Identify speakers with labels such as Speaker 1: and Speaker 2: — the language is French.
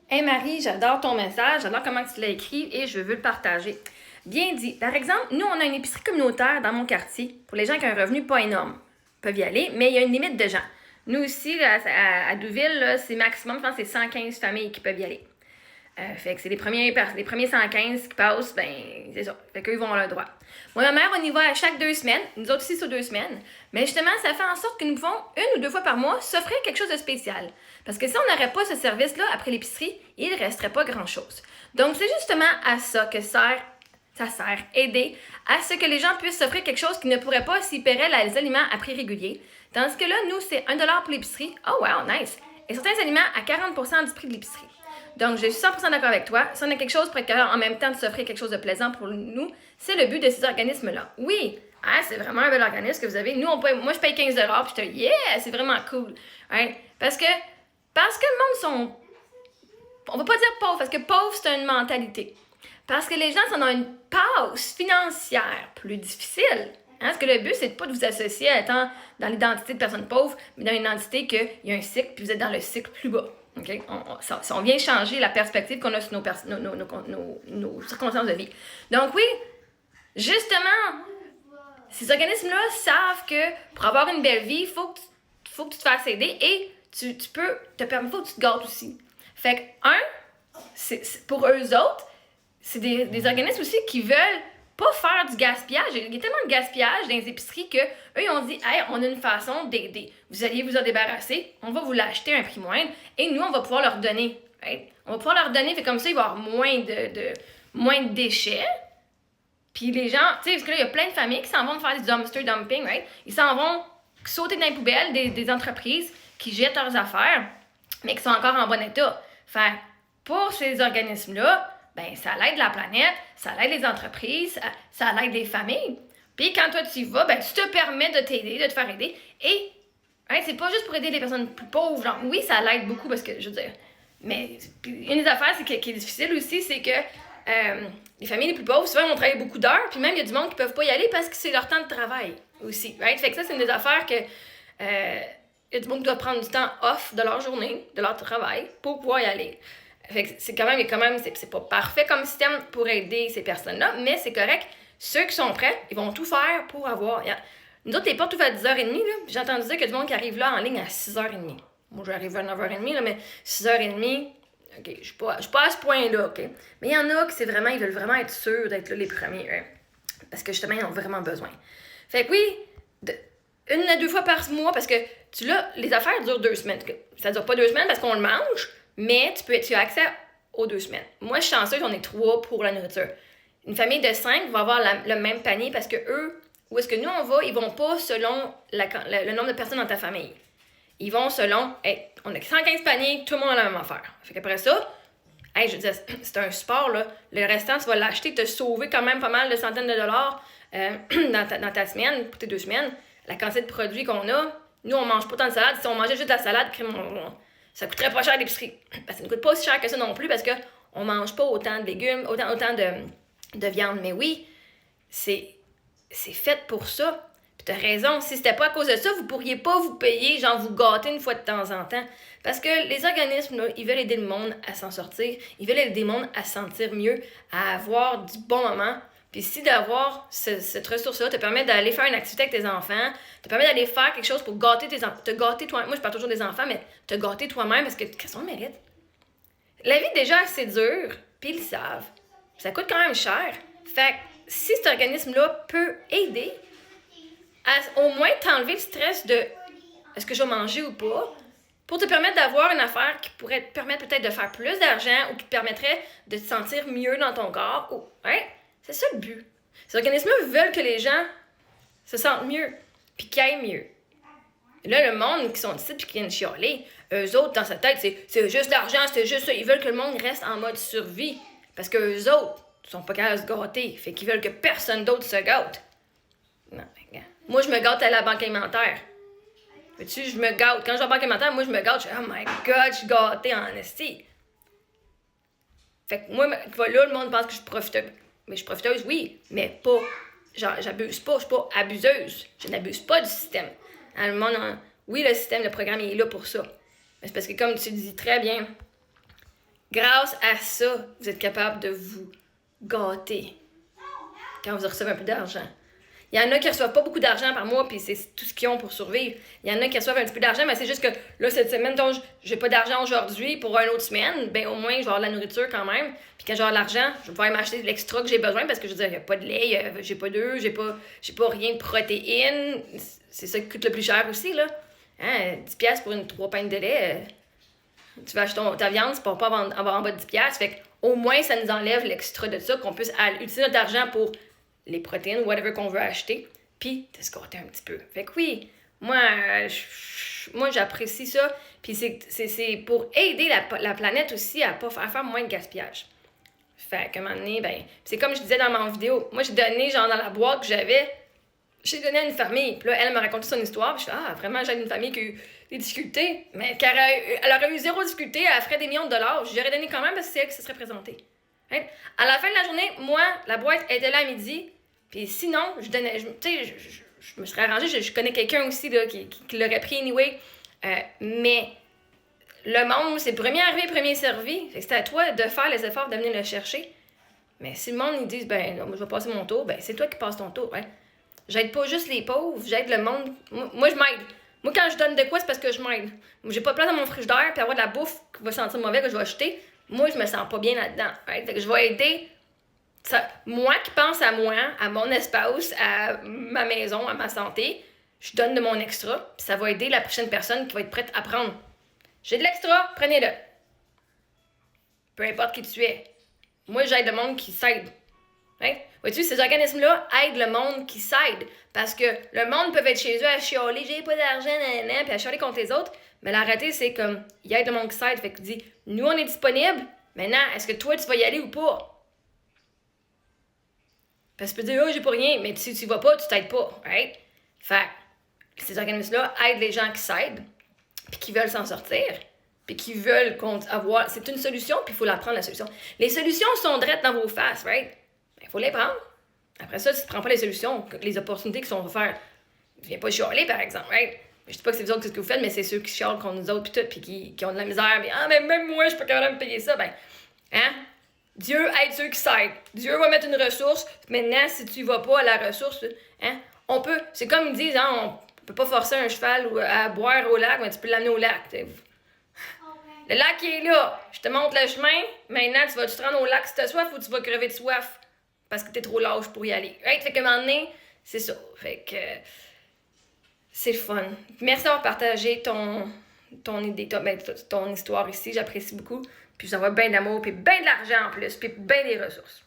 Speaker 1: Hey Marie, j'adore ton message, j'adore comment tu l'as écrit et je veux le partager. Bien dit. Par exemple, nous, on a une épicerie communautaire dans mon quartier pour les gens qui ont un revenu pas énorme. Ils peuvent y aller, mais il y a une limite de gens. Nous aussi, là, à Douville, là, c'est maximum, je pense que c'est 115 familles qui peuvent y aller. Fait que c'est les premiers 115 qui passent, ben, c'est ça. Fait qu'eux, ils vont avoir le droit. Moi, ma mère, on y va à chaque 2 semaines. Nous autres aussi, sur 2 semaines. Mais justement, ça fait en sorte que nous pouvons, 1 ou 2 fois par mois, s'offrir quelque chose de spécial. Parce que si on n'aurait pas ce service-là après l'épicerie, il ne resterait pas grand-chose. Donc, c'est justement à ça que ça sert, aider à ce que les gens puissent s'offrir quelque chose qu'ils ne pourraient pas s'ils paieraient les aliments à prix régulier. Tandis que là, nous, c'est 1$ pour l'épicerie. Oh wow, nice! Et certains aliments à 40% du prix de l'épicerie. Donc, je suis 100% d'accord avec toi. Si on a quelque chose pour être capable en même temps de s'offrir quelque chose de plaisant pour nous, c'est le but de ces organismes-là. Oui, c'est vraiment un bel organisme que vous avez. Nous, moi, je paye 15$, puis je te dis, yeah, c'est vraiment cool. Hein? Parce que le monde sont... On va pas dire pauvre, parce que pauvre, c'est une mentalité. Parce que les gens sont dans une passe financière plus difficile. Hein? Parce que le but, c'est pas de vous associer à étant dans l'identité de personnes pauvres, mais dans l'identité qu'il y a un cycle, puis vous êtes dans le cycle plus bas. Okay? On vient changer la perspective qu'on a sur nos circonstances de vie. Donc oui, justement, ces organismes-là savent que pour avoir une belle vie, il faut que tu te fasses aider et tu peux te permettre, il faut que tu te gâtes aussi. Fait que, pour eux autres, c'est des organismes aussi qui veulent pas faire du gaspillage. Il y a tellement de gaspillage dans les épiceries que eux ils ont dit, hey, on a une façon d'aider. Vous alliez vous en débarrasser, on va vous l'acheter à un prix moindre et nous, on va pouvoir leur donner. Right? On va pouvoir leur donner, fait comme ça, il va y avoir moins de déchets. Puis les gens, tu sais, parce que là, il y a plein de familles qui s'en vont faire du dumpster dumping, right? Ils s'en vont sauter dans les poubelles des entreprises qui jettent leurs affaires, mais qui sont encore en bon état. Fait pour ces organismes-là, ben ça l'aide la planète, ça l'aide les entreprises, ça l'aide les familles. Puis quand toi tu y vas, ben tu te permets de t'aider, de te faire aider. Et c'est pas juste pour aider les personnes plus pauvres. Genre, oui, ça l'aide beaucoup parce que, je veux dire, mais une des affaires qui est difficile aussi, c'est que les familles les plus pauvres, souvent, ils vont travailler beaucoup d'heures, puis même, il y a du monde qui peuvent pas y aller parce que c'est leur temps de travail aussi. Right? Fait que ça, c'est une des affaires que il y a du monde qui doit prendre du temps off de leur journée, de leur travail, pour pouvoir y aller. Fait que c'est quand même, c'est pas parfait comme système pour aider ces personnes-là, mais c'est correct. Ceux qui sont prêts, ils vont tout faire pour avoir. Nous autres, les portes ouvrent à 10h30, là. J'ai entendu dire qu'il y a du monde qui arrive là en ligne à 6h30. Moi, j'arrive à 9h30, là, mais 6h30, OK, je suis pas à ce point-là, OK? Mais il y en a qui ils veulent vraiment être sûrs d'être là les premiers, hein? Parce que justement, ils ont vraiment besoin. Fait que oui, 1 à 2 fois par mois, parce que les affaires durent 2 semaines. Ça dure pas 2 semaines parce qu'on le mange, mais tu as accès aux 2 semaines. Moi, je suis chanceuse, on est 3 pour la nourriture. Une famille de 5 va avoir le même panier parce que eux, où est-ce que nous on va, ils vont pas selon le nombre de personnes dans ta famille. Ils vont selon, on a 115 paniers, tout le monde a la même affaire. Fait qu'après ça, je veux dire, c'est un sport, là. Le restant, tu vas l'acheter, te sauver quand même pas mal de centaines de dollars dans ta semaine, pour tes 2 semaines. La quantité de produits qu'on a, nous, on mange pas tant de salade. Si on mangeait juste de la salade, ça coûterait pas cher à l'épicerie. Parce que ça ne coûte pas aussi cher que ça non plus parce qu'on mange pas autant de légumes, autant de viande. Mais oui, c'est fait pour ça. Puis t'as raison, si c'était pas à cause de ça, vous pourriez pas vous payer, genre vous gâter une fois de temps en temps. Parce que les organismes, là, ils veulent aider le monde à s'en sortir. Ils veulent aider le monde à se sentir mieux, à avoir du bon moment. Puis si d'avoir cette ressource-là te permet d'aller faire une activité avec tes enfants, te permet d'aller faire quelque chose pour gâter tes enfants, te gâter toi-même. Moi, je parle toujours des enfants, mais te gâter toi-même parce que qu'est-ce qu'on mérite? La vie, déjà, c'est dur, puis ils le savent. Ça coûte quand même cher. Fait que si cet organisme-là peut aider à au moins t'enlever le stress de est-ce que je vais manger ou pas, pour te permettre d'avoir une affaire qui pourrait te permettre peut-être de faire plus d'argent ou qui te permettrait de te sentir mieux dans ton corps. C'est ça le but. Ces organismes-là veulent que les gens se sentent mieux, puis qu'ils aillent mieux. Et là, le monde qui sont ici puis qui viennent chialer, eux autres, dans sa tête, c'est juste l'argent, c'est juste ça. Ils veulent que le monde reste en mode survie. Parce qu'eux autres sont pas capables de se gâter. Fait qu'ils veulent que personne d'autre se gâte. Non, regarde. Moi, je me gâte à la banque alimentaire. Vois-tu, je me gâte. Quand je vais à la banque alimentaire, moi, je me gâte. Je dis, oh my God, je suis gâtée en esti. Fait que moi, là, le monde pense que je suis profiteuse. Mais je suis profiteuse, oui, mais pas. Genre, j'abuse pas, je suis pas abuseuse. Je n'abuse pas du système. Hein, le monde, oui, le système, le programme, il est là pour ça. Mais c'est parce que, comme tu dis très bien, Grâce à ça, vous êtes capable de vous gâter quand vous recevez un peu d'argent. Il y en a qui ne reçoivent pas beaucoup d'argent par mois, puis c'est tout ce qu'ils ont pour survivre. Il y en a qui reçoivent un petit peu d'argent, mais c'est juste que là, cette semaine, donc, j'ai pas d'argent aujourd'hui pour une autre semaine, ben au moins, je vais avoir de la nourriture quand même. Puis quand j'aurai de l'argent, je vais pouvoir m'acheter l'extra que j'ai besoin parce que je veux dire, il n'y a pas de lait, j'ai pas d'œufs, j'ai pas rien de protéines. C'est ça qui coûte le plus cher aussi, là. Hein, 10$ pour 3 pintes de lait. Tu vas acheter ta viande, c'est pour pas avoir en bas de 10$. Fait qu'au moins, ça nous enlève l'extra de ça, qu'on puisse utiliser notre argent pour les protéines, whatever qu'on veut acheter, puis de se gâter un petit peu. Fait que oui, moi j'apprécie ça, puis c'est pour aider la planète aussi à faire moins de gaspillage. Fait qu'à un moment donné, ben, c'est comme je disais dans ma vidéo, moi j'ai donné, genre dans la boîte que j'avais, j'ai donné à une famille, puis là, elle m'a raconté son histoire, puis je fais, vraiment, j'ai une famille qui a eu des difficultés, mais elle aurait eu zéro difficulté, elle ferait des millions de dollars, j'aurais donné quand même parce que c'est elle qui se serait présentée. Hein? À la fin de la journée, moi, la boîte était là à midi, puis sinon, je me serais arrangée, je connais quelqu'un aussi là, qui l'aurait pris anyway, mais le monde, c'est premier arrivé, premier servi, fait que c'est à toi de faire les efforts de venir le chercher. Mais si le monde, ils disent, ben, moi, je vais passer mon tour, ben, c'est toi qui passes ton tour, hein. J'aide pas juste les pauvres, j'aide le monde. Moi, je m'aide. Moi, quand je donne de quoi, c'est parce que je m'aide. Moi, j'ai pas de place dans mon frigidaire, puis avoir de la bouffe qui va sentir mauvais que je vais acheter. Moi, je me sens pas bien là-dedans. Right? Fait que je vais aider moi qui pense à moi, à mon espace, à ma maison, à ma santé. Je donne de mon extra, puis ça va aider la prochaine personne qui va être prête à prendre. J'ai de l'extra, prenez-le. Peu importe qui tu es. Moi, j'aide le monde qui s'aide. Hein? Vois-tu, ces organismes-là aident le monde qui s'aide. Parce que le monde peut être chez eux à chialer, j'ai pas d'argent, puis à chialer contre les autres. Mais la réalité, c'est comme, il aide le monde qui s'aide. Fait qu'il dit, nous, on est disponible. Maintenant, est-ce que toi, tu vas y aller ou pas? Parce que tu peux dire, oh, j'ai pas rien. Mais si tu vas pas, tu t'aides pas. Right? Fait ces organismes-là aident les gens qui s'aident, puis qui veulent s'en sortir, puis qui veulent avoir. C'est une solution, puis il faut la prendre, la solution. Les solutions sont drettes dans vos faces, right? Il faut les prendre. Après ça, si tu ne prends pas les solutions, les opportunités qui sont offertes, tu viens pas chialer, par exemple, right? Je dis pas que c'est vous autres ce que vous faites, mais c'est ceux qui chialent contre nous autres, puis tout, puis qui ont de la misère, mais même moi, je suis pas capable de me payer ça, ben, hein? Dieu aide ceux qui s'aident. Dieu va mettre une ressource. Maintenant, si tu y vas pas à la ressource, hein? C'est comme ils disent, hein, on peut pas forcer un cheval à boire au lac, mais tu peux l'amener au lac. Le lac est là. Je te montre le chemin. Maintenant, tu vas te rendre au lac si t'as soif ou tu vas crever de soif parce que t'es trop lâche pour y aller. Right? Fait qu'à un moment donné, c'est ça. Fait que c'est le fun. Merci d'avoir partagé ton idée, ton histoire ici. J'apprécie beaucoup. Puis je t'envoie bien d'amour, puis bien de l'argent en plus, puis bien des ressources.